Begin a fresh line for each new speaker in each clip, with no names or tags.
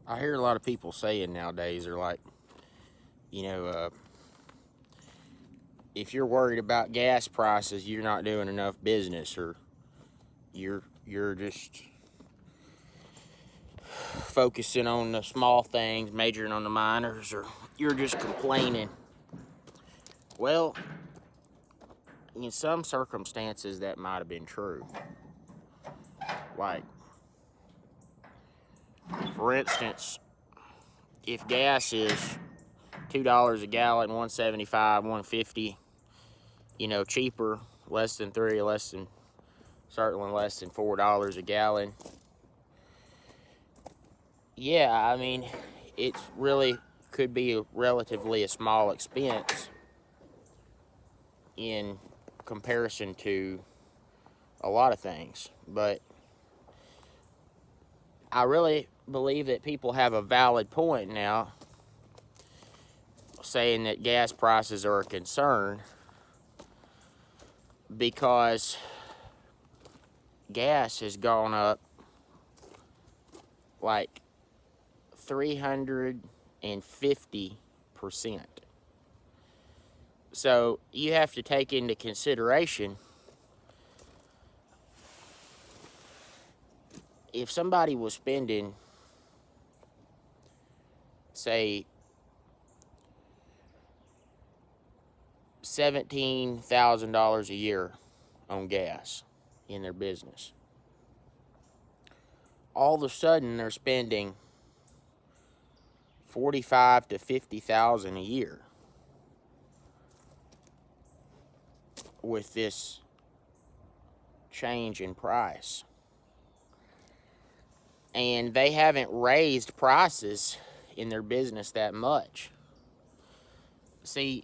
I hear a lot of people saying nowadays, they're like, you know, if you're worried about gas prices, you're not doing enough business, or you're just focusing on the small things, majoring on the minors, or you're just complaining. Well, in some circumstances, that might have been true. Like, for instance, if gas is $2 a gallon, 175, 150, cheaper, less than three, certainly less than $4 a gallon. Yeah, I mean, it's really could be relatively a small expense in comparison to a lot of things. But I really believe that people have a valid point now saying that gas prices are a concern, because gas has gone up like 350%. So you have to take into consideration, if somebody was spending, say, $17,000 a year on gas in their business, all of a sudden they're spending 45 to 50,000 a year with this change in price, and they haven't raised prices in their business that much. See,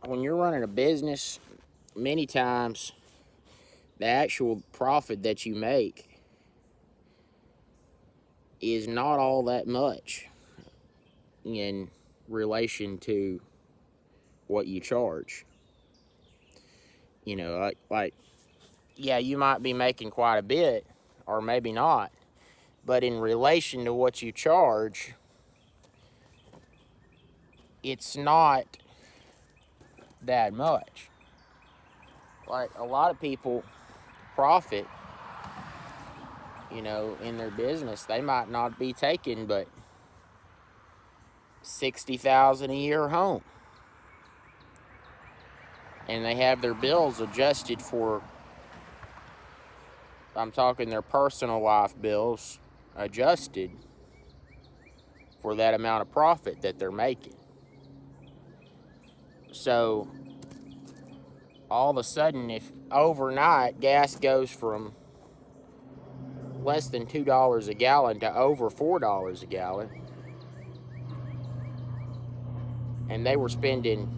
when you're running a business, many times the actual profit that you make is not all that much in relation to what you charge. Yeah, you might be making quite a bit, or maybe not, but in relation to what you charge, it's not that much. Like, a lot of people profit, in their business. They might not be taking but 60,000 a year home, and they have their bills adjusted for, I'm talking their personal life bills, adjusted for that amount of profit that they're making. So all of a sudden, if overnight gas goes from less than $2 a gallon to over $4 a gallon, and they were spending,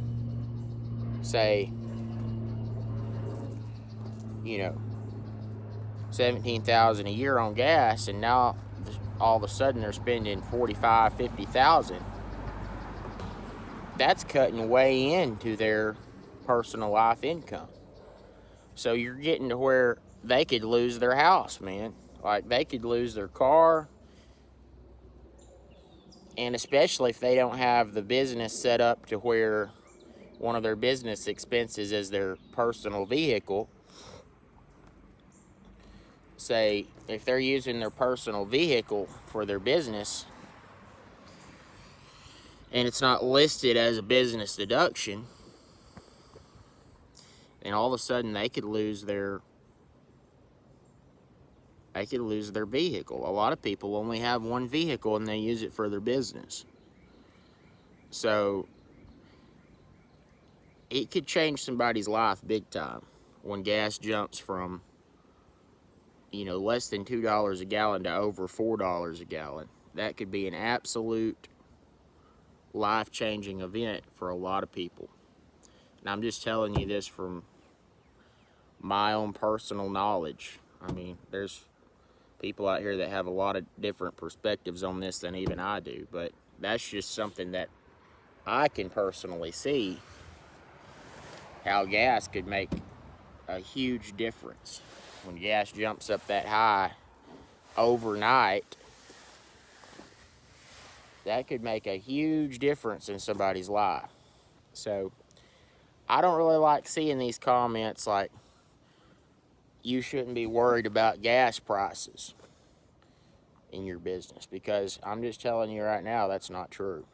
say, 17,000 a year on gas, and now all of a sudden they're spending 45, 50,000. That's cutting way into their personal life income. So you're getting to where they could lose their house, man. Like, they could lose their car, and especially if they don't have the business set up to where one of their business expenses is their personal vehicle. Say, if they're using their personal vehicle for their business and it's not listed as a business deduction, and all of a sudden they could lose their vehicle. A lot of people only have one vehicle and they use it for their business. So it could change somebody's life big time when gas jumps from, less than $2 a gallon to over $4 a gallon. That could be an absolute life-changing event for a lot of people. And I'm just telling you this from my own personal knowledge. I mean, there's people out here that have a lot of different perspectives on this than even I do, but that's just something that I can personally see, how gas could make a huge difference. When gas jumps up that high overnight, that could make a huge difference in somebody's life. So I don't really like seeing these comments like, you shouldn't be worried about gas prices in your business, because I'm just telling you right now, that's not true.